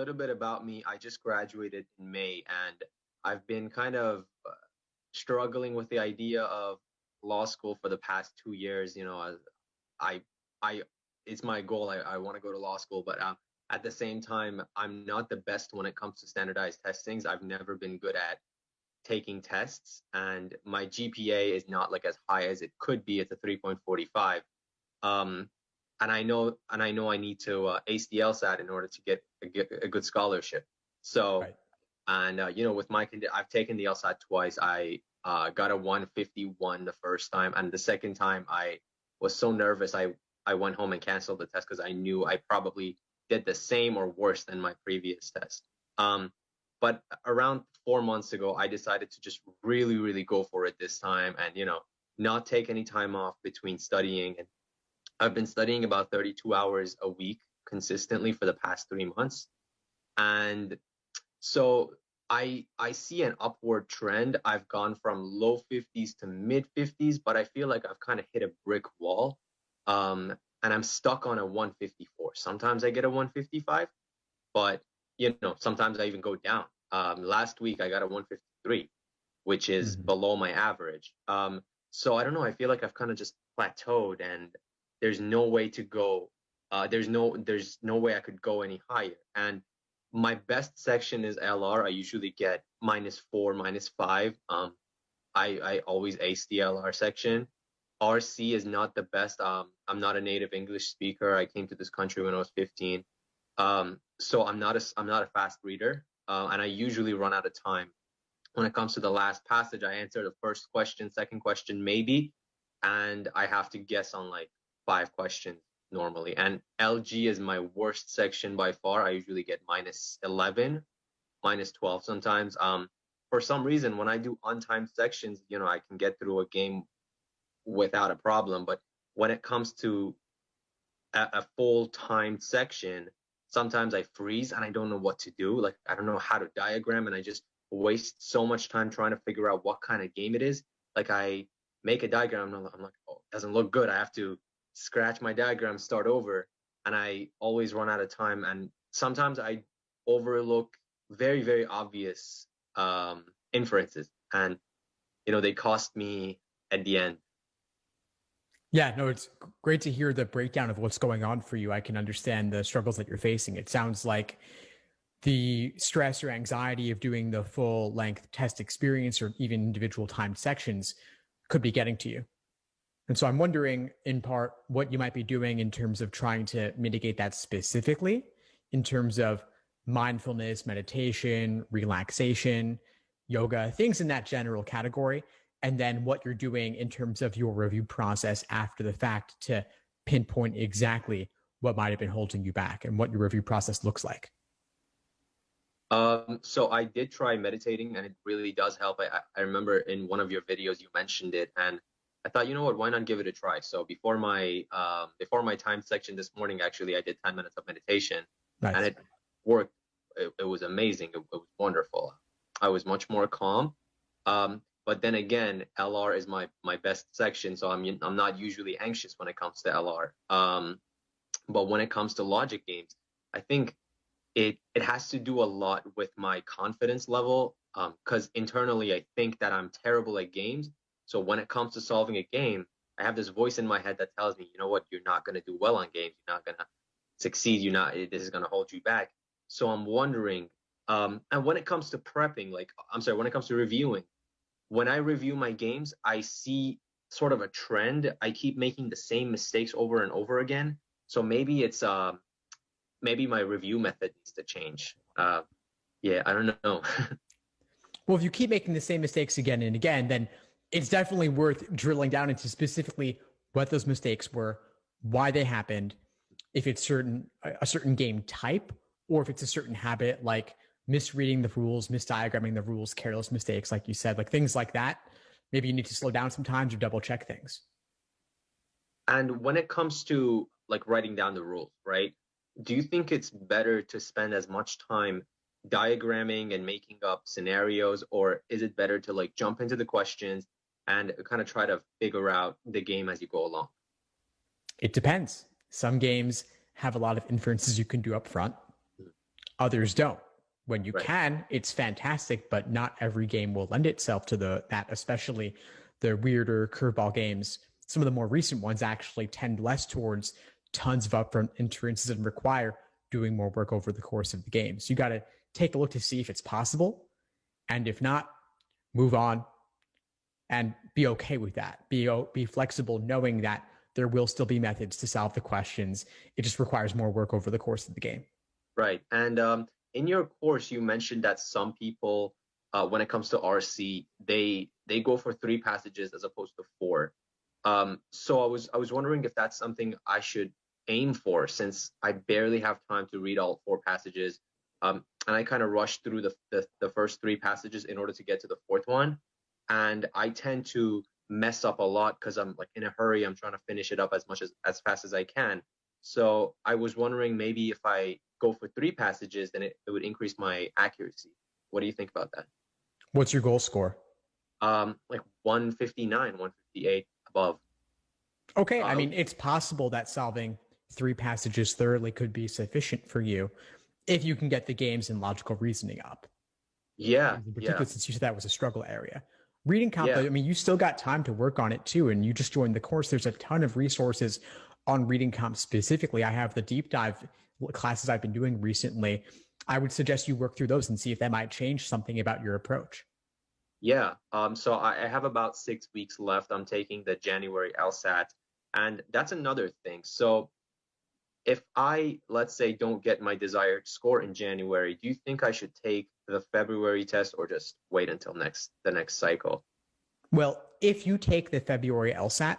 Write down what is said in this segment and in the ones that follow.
little bit about me. I just graduated in May, and I've been kind of struggling with the idea of law school for the past 2 years. I, I, it's my goal. I want to go to law school, but at the same time, I'm not the best when it comes to standardized testings. I've never been good at taking tests, and my GPA is not like as high as it could be. It's a 3.45. Um, and I know I need to ace the LSAT in order to get a good scholarship. So, Right. and with I've taken the LSAT twice. I got a 151 the first time, and the second time I was so nervous I went home and canceled the test because I knew I probably did the same or worse than my previous test. But around 4 months ago, I decided to just really, really go for it this time, and not take any time off between studying. And I've been studying about 32 hours a week consistently for the past 3 months. And so I see an upward trend. I've gone from low 50s to mid 50s, but I feel like I've kind of hit a brick wall. And I'm stuck on a 154. Sometimes I get a 155, but sometimes I even go down. Last week I got a 153, which is Mhm. below my average. So I don't know. I feel like I've kind of just plateaued, and there's no way to go. There's no way I could go any higher. And my best section is LR. I usually get -4, -5. I always ace the LR section. RC is not the best. I'm not a native English speaker. I came to this country when I was 15. So I'm not a fast reader, and I usually run out of time. When it comes to the last passage, I answer the first question, second question maybe, and I have to guess on like 5 questions normally. And LG is my worst section by far. I usually get -11, -12 sometimes. For some reason, when I do untimed sections, I can get through a game without a problem. But when it comes to a full timed section, sometimes I freeze and I don't know what to do. Like, I don't know how to diagram, and I just waste so much time trying to figure out what kind of game it is. Like, I make a diagram, and I'm like, oh, it doesn't look good. I have to scratch my diagram, start over, and I always run out of time. And sometimes I overlook very, very obvious inferences, and they cost me at the end. Yeah, no, it's great to hear the breakdown of what's going on for you. I can understand the struggles that you're facing. It sounds like the stress or anxiety of doing the full length test experience or even individual timed sections could be getting to you. And so I'm wondering, in part, what you might be doing in terms of trying to mitigate that specifically, in terms of mindfulness, meditation, relaxation, yoga, things in that general category, and then what you're doing in terms of your review process after the fact to pinpoint exactly what might have been holding you back and what your review process looks like. So I did try meditating, and it really does help. I remember in one of your videos you mentioned it, and I thought, you know what, why not give it a try? So before my time section this morning, actually, I did 10 minutes of meditation, and Nice. it worked. It was amazing. It was wonderful. I was much more calm. But then again, LR is my best section, so I'm not usually anxious when it comes to LR. But when it comes to logic games, I think it has to do a lot with my confidence level, because internally I think that I'm terrible at games. So when it comes to solving a game, I have this voice in my head that tells me, you know what, you're not going to do well on games, you're not going to succeed, this is going to hold you back. So I'm wondering, and when it comes to prepping, like, I'm sorry, when it comes to reviewing, when I review my games, I see sort of a trend. I keep making the same mistakes over and over again. So maybe my review method needs to change. Yeah, I don't know. Well, if you keep making the same mistakes again and again, then it's definitely worth drilling down into specifically what those mistakes were, why they happened, if it's a certain game type, or if it's a certain habit like misreading the rules, misdiagramming the rules, careless mistakes, like you said, like things like that. Maybe you need to slow down sometimes or double check things. And when it comes to like writing down the rules, right? Do you think it's better to spend as much time diagramming and making up scenarios, or is it better to like jump into the questions and kind of try to figure out the game as you go along? It depends. Some games have a lot of inferences you can do up front. others don't. When you Right. can, it's fantastic, but not every game will lend itself to that, especially the weirder curveball games. Some of the more recent ones actually tend less towards tons of upfront entrances and require doing more work over the course of the game. So you got to take a look to see if it's possible. And if not, move on and be okay with that. Be flexible, knowing that there will still be methods to solve the questions. It just requires more work over the course of the game. Right. And in your course, you mentioned that some people, when it comes to RC, they go for three passages as opposed to four. So I was wondering if that's something I should aim for, since I barely have time to read all four passages. And I kind of rushed through the first three passages in order to get to the fourth one. And I tend to mess up a lot because I'm like in a hurry. I'm trying to finish it up as fast as I can. So I was wondering, maybe if I go for three passages, then it would increase my accuracy. What do you think about that? What's your goal score? Like 159, 158 above. Okay, I Uh, mean, it's possible that solving three passages thoroughly could be sufficient for you if you can get the games and logical reasoning up. yeah, In yeah, particular, since you said that was a struggle area. Reading comp, though, yeah, I mean, you still got time to work on it too, and you just joined the course. There's a ton of resources on reading comp specifically. I have the deep dive classes I've been doing recently. I would suggest you work through those and see if that might change something about your approach. yeah. So I have about 6 weeks left. I'm taking the January LSAT, and that's another thing. So if I, let's say, don't get my desired score in January, do you think I should take the February test or just wait until the next cycle? Well, if you take the February LSAT,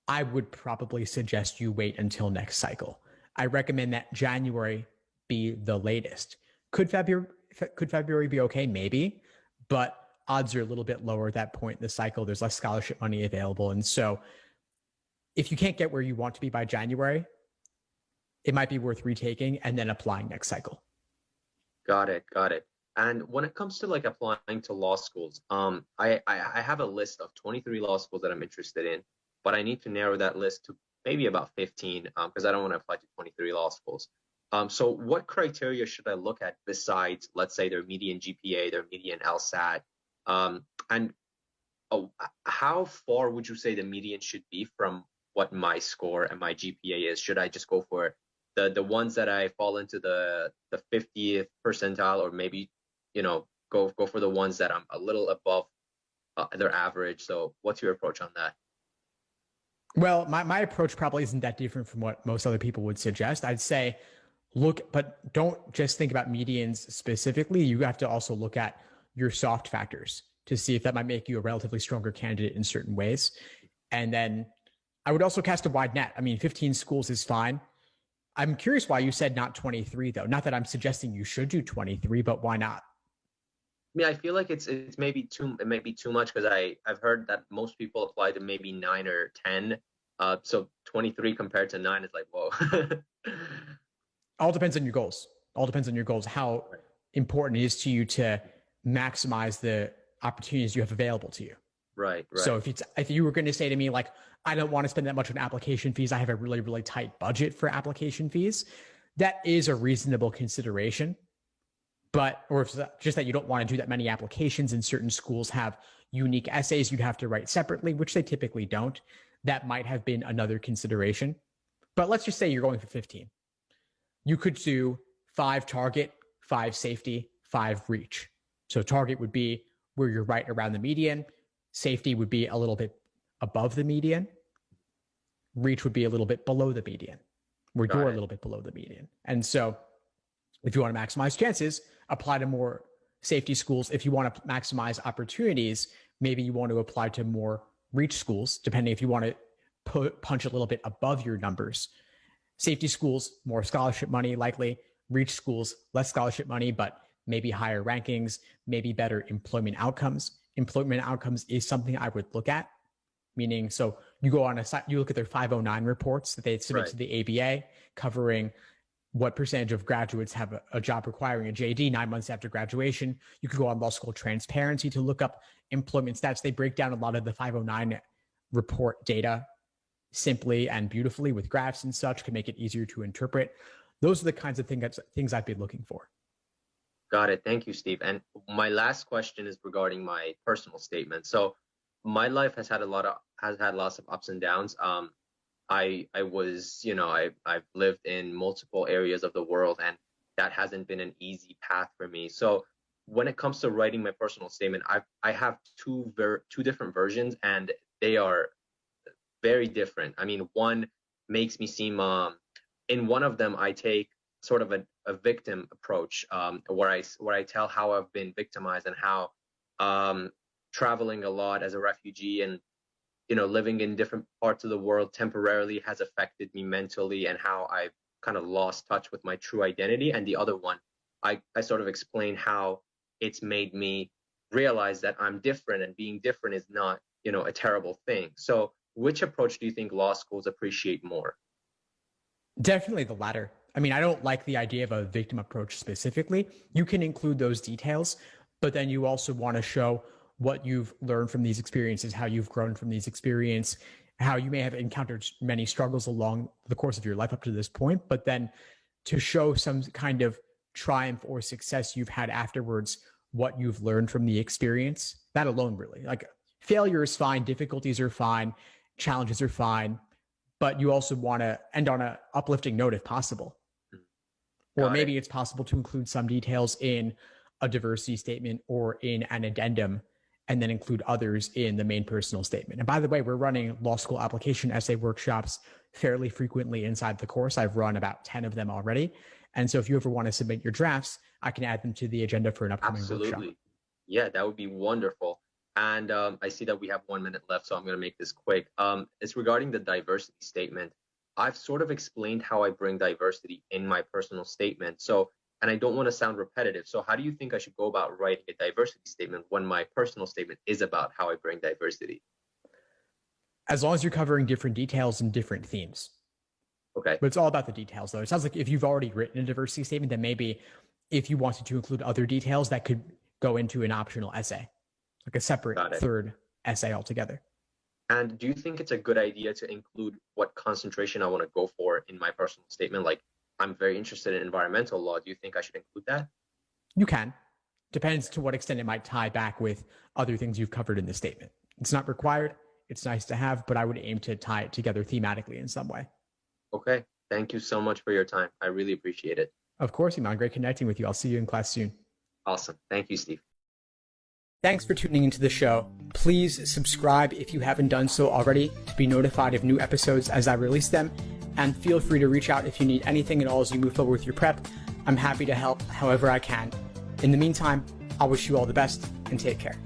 I would probably suggest you wait until next cycle. I recommend that January be the latest. Could February could February be okay? Maybe, but odds are a little bit lower at that point in the cycle. There's less scholarship money available, and so if you can't get where you want to be by January, it might be worth retaking and then applying next cycle. Got it, got it. And when it comes to like applying to law schools, I have a list of 23 law schools that I'm interested in, but I need to narrow that list to maybe about 15, because I don't want to apply to 23 law schools. So what criteria should I look at besides, let's say, their median GPA, their median LSAT, and oh, how far would you say the median should be from what my score and my GPA is? Should I just go for the ones that I fall into the 50th percentile, or maybe, go for the ones that I'm a little above their average? So what's your approach on that? Well, my approach probably isn't that different from what most other people would suggest. I'd say look, but don't just think about medians specifically. You have to also look at your soft factors to see if that might make you a relatively stronger candidate in certain ways. And then I would also cast a wide net. I mean, 15 schools is fine. I'm curious why you said not 23, though. Not that I'm suggesting you should do 23, but why not? I mean, I feel like it's maybe it may be too much, because I've heard that most people apply to maybe 9 or 10. So 23 compared to 9 is like, whoa. All depends on your goals. All depends on your goals, how Right, important it is to you to maximize the opportunities you have available to you. right, So right. if you were going to say to me like, I don't want to spend that much on application fees, I have a really really tight budget for application fees, that is a reasonable consideration. But or if it's just that you don't want to do that many applications, and certain schools have unique essays you'd have to write separately, which they typically don't, that might have been another consideration. But let's just say you're going for 15. You could do 5 target, 5 safety, 5 reach. So target would be where you're right around the median. Safety would be a little bit above the median. Reach would be a little bit below the median, where Got you're a it. little bit below the median. And so if you want to maximize chances, apply to more safety schools. If you want to maximize opportunities, maybe you want to apply to more reach schools, depending if you want to punch a little bit above your numbers. Safety schools, more scholarship money likely. Reach schools, less scholarship money, but maybe higher rankings, maybe better employment outcomes. Employment outcomes is something I would look at, meaning, so you go on a site, you look at their 509 reports that they submit Right. to the ABA covering what percentage of graduates have a job requiring a JD 9 months after graduation. You could go on Law School Transparency to look up employment stats. They break down a lot of the 509 report data simply and beautifully with graphs and such, can make it easier to interpret. Those are the kinds of things I'd be looking for. Got it. Thank you, Steve. And my last question is regarding my personal statement. So my life has had lots of ups and downs. I was, I've lived in multiple areas of the world, and that hasn't been an easy path for me. So when it comes to writing my personal statement, I have two different versions, and they are very different. I mean, one makes me seem in one of them I take sort of a victim approach, where I tell how I've been victimized and how traveling a lot as a refugee and living in different parts of the world temporarily has affected me mentally, and how I've kind of lost touch with my true identity. And the other one, I sort of explain how it's made me realize that I'm different, and being different is not, a terrible thing. So which approach do you think law schools appreciate more? Definitely the latter. I mean, I don't like the idea of a victim approach specifically. You can include those details, but then you also want to show what you've learned from these experiences, how you've grown from these experiences, how you may have encountered many struggles along the course of your life up to this point, but then to show some kind of triumph or success you've had afterwards, what you've learned from the experience. That alone, really. Like, failure is fine, difficulties are fine, challenges are fine, but you also want to end on an uplifting note if possible. Or maybe it's possible to include some details in a diversity statement or in an addendum, and then include others in the main personal statement. And by the way, we're running law school application essay workshops fairly frequently inside the course. I've run about 10 of them already. And so if you ever want to submit your drafts, I can add them to the agenda for an upcoming workshop. Yeah, that would be wonderful. And I see that we have 1 minute left, so I'm going to make this quick. It's regarding the diversity statement. I've sort of explained how I bring diversity in my personal statement. So, and I don't want to sound repetitive. So how do you think I should go about writing a diversity statement when my personal statement is about how I bring diversity? As long as you're covering different details and different themes. Okay. But it's all about the details, though. It sounds like if you've already written a diversity statement, then maybe if you wanted to include other details, that could go into an optional essay, like a separate third essay altogether. And do you think it's a good idea to include what concentration I want to go for in my personal statement? Like, I'm very interested in environmental law. Do you think I should include that? You can. Depends to what extent it might tie back with other things you've covered in the statement. It's not required. It's nice to have, but I would aim to tie it together thematically in some way. Okay. Thank you so much for your time. I really appreciate it. Of course, Iman. Great connecting with you. I'll see you in class soon. Awesome. Thank you, Steve. Thanks for tuning into the show. Please subscribe if you haven't done so already to be notified of new episodes as I release them. And feel free to reach out if you need anything at all as you move forward with your prep. I'm happy to help however I can. In the meantime, I'll wish you all the best and take care.